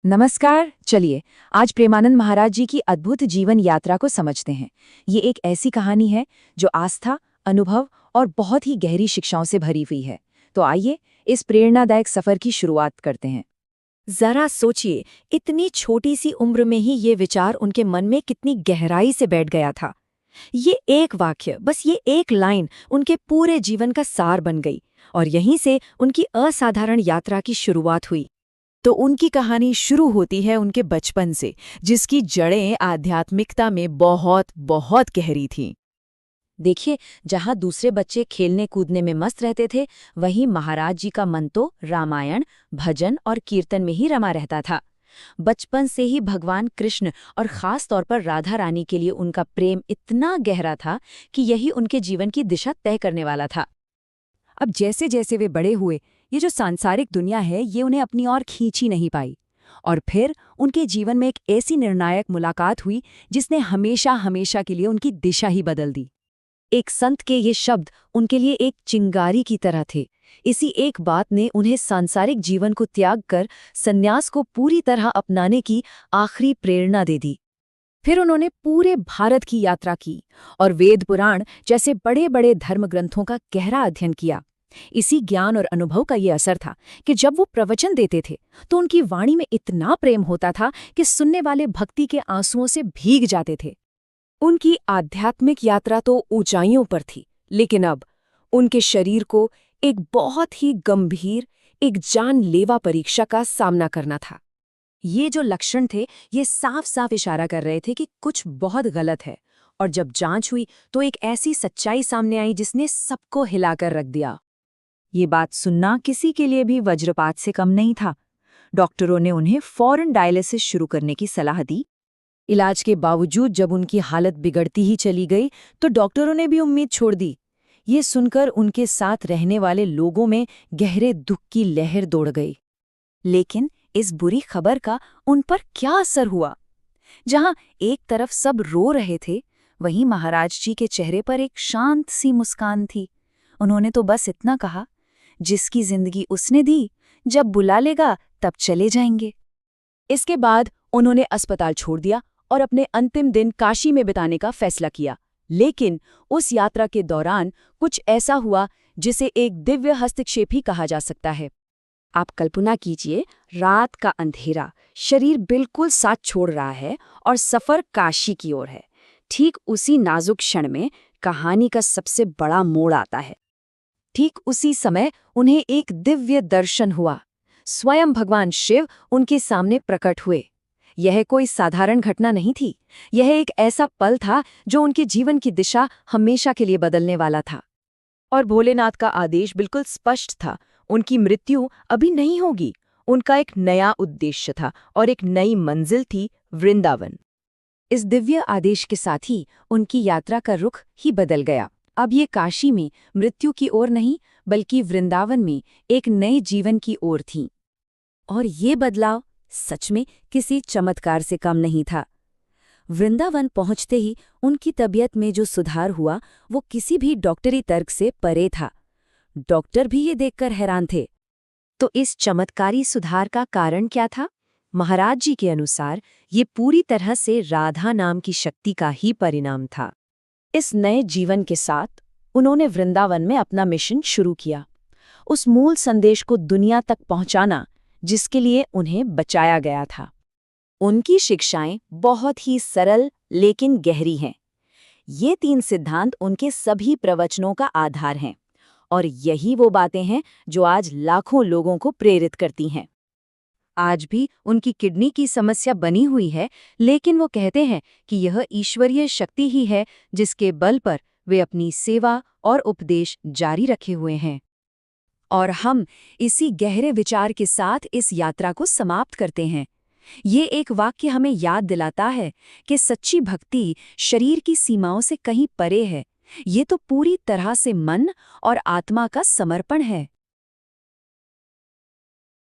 नमस्कार। चलिए आज प्रेमानंद महाराज जी की अद्भुत जीवन यात्रा को समझते हैं। ये एक ऐसी कहानी है जो आस्था, अनुभव और बहुत ही गहरी शिक्षाओं से भरी हुई है। तो आइए इस प्रेरणादायक सफर की शुरुआत करते हैं। जरा सोचिए, इतनी छोटी सी उम्र में ही ये विचार उनके मन में कितनी गहराई से बैठ गया था। ये एक वाक्य, बस ये एक लाइन उनके पूरे जीवन का सार बन गई और यहीं से उनकी असाधारण यात्रा की शुरुआत हुई। तो उनकी कहानी शुरू होती है उनके बचपन से, जिसकी जड़ें आध्यात्मिकता में बहुत बहुत गहरी थीं। देखिए, जहाँ दूसरे बच्चे खेलने कूदने में मस्त रहते थे, वहीं महाराज जी का मन तो रामायण, भजन और कीर्तन में ही रमा रहता था। बचपन से ही भगवान कृष्ण और खास तौर पर राधा रानी के लिए उनका प्रेम इतना गहरा था कि यही उनके जीवन की दिशा तय करने वाला था। अब जैसे जैसे वे बड़े हुए, ये जो सांसारिक दुनिया है ये उन्हें अपनी ओर खींच ही नहीं पाई। और फिर उनके जीवन में एक ऐसी निर्णायक मुलाकात हुई जिसने हमेशा हमेशा के लिए उनकी दिशा ही बदल दी। एक संत के ये शब्द उनके लिए एक चिंगारी की तरह थे। इसी एक बात ने उन्हें सांसारिक जीवन को त्याग कर संन्यास को पूरी तरह अपनाने की आखिरी प्रेरणा दे दी। फिर उन्होंने पूरे भारत की यात्रा की और वेद पुराण जैसे बड़े बड़े धर्म ग्रंथों का गहरा अध्ययन किया। इसी ज्ञान और अनुभव का ये असर था कि जब वो प्रवचन देते थे तो उनकी वाणी में इतना प्रेम होता था कि सुनने वाले भक्ति के आंसुओं से भीग जाते थे। उनकी आध्यात्मिक यात्रा तो ऊंचाइयों पर थी, लेकिन अब उनके शरीर को एक बहुत ही गंभीर, एक जानलेवा परीक्षा का सामना करना था। ये जो लक्षण थे, ये साफ साफ इशारा कर रहे थे कि कुछ बहुत गलत है। और जब जांच हुई तो एक ऐसी सच्चाई सामने आई जिसने सबको हिलाकर रख दिया। ये बात सुनना किसी के लिए भी वज्रपात से कम नहीं था। डॉक्टरों ने उन्हें फौरन डायलिसिस शुरू करने की सलाह दी। इलाज के बावजूद जब उनकी हालत बिगड़ती ही चली गई तो डॉक्टरों ने भी उम्मीद छोड़ दी। ये सुनकर उनके साथ रहने वाले लोगों में गहरे दुख की लहर दौड़ गई। लेकिन इस बुरी खबर का उन पर क्या असर हुआ? जहां एक तरफ सब रो रहे थे, वहीं महाराज जी के चेहरे पर एक शांत सी मुस्कान थी। उन्होंने तो बस इतना कहा, जिसकी जिंदगी उसने दी, जब बुला लेगा तब चले जाएंगे। इसके बाद उन्होंने अस्पताल छोड़ दिया और अपने अंतिम दिन काशी में बिताने का फैसला किया। लेकिन उस यात्रा के दौरान कुछ ऐसा हुआ जिसे एक दिव्य हस्तक्षेप ही कहा जा सकता है। आप कल्पना कीजिए, रात का अंधेरा, शरीर बिल्कुल साथ छोड़ रहा है और सफर काशी की ओर है। ठीक उसी नाजुक क्षण में कहानी का सबसे बड़ा मोड़ आता है। ठीक उसी समय उन्हें एक दिव्य दर्शन हुआ। स्वयं भगवान शिव उनके सामने प्रकट हुए। यह कोई साधारण घटना नहीं थी। यह एक ऐसा पल था जो उनके जीवन की दिशा हमेशा के लिए बदलने वाला था। और भोलेनाथ का आदेश बिल्कुल स्पष्ट था, उनकी मृत्यु अभी नहीं होगी। उनका एक नया उद्देश्य था और एक नई मंजिल थी, वृंदावन। इस दिव्य आदेश के साथ ही उनकी यात्रा का रुख ही बदल गया। अब ये काशी में मृत्यु की ओर नहीं, बल्कि वृंदावन में एक नए जीवन की ओर थी। और ये बदलाव सच में किसी चमत्कार से कम नहीं था। वृंदावन पहुंचते ही उनकी तबीयत में जो सुधार हुआ वो किसी भी डॉक्टरी तर्क से परे था। डॉक्टर भी ये देखकर हैरान थे। तो इस चमत्कारी सुधार का कारण क्या था? महाराज जी के अनुसार ये पूरी तरह से राधा नाम की शक्ति का ही परिणाम था। इस नए जीवन के साथ उन्होंने वृंदावन में अपना मिशन शुरू किया, उस मूल संदेश को दुनिया तक पहुंचाना जिसके लिए उन्हें बचाया गया था। उनकी शिक्षाएं बहुत ही सरल लेकिन गहरी हैं। ये 3 सिद्धांत उनके सभी प्रवचनों का आधार हैं और यही वो बातें हैं जो आज लाखों लोगों को प्रेरित करती हैं। आज भी उनकी किडनी की समस्या बनी हुई है, लेकिन वो कहते हैं कि यह ईश्वरीय शक्ति ही है जिसके बल पर वे अपनी सेवा और उपदेश जारी रखे हुए हैं। और हम इसी गहरे विचार के साथ इस यात्रा को समाप्त करते हैं। ये एक वाक्य हमें याद दिलाता है कि सच्ची भक्ति शरीर की सीमाओं से कहीं परे है। ये तो पूरी तरह से मन और आत्मा का समर्पण है।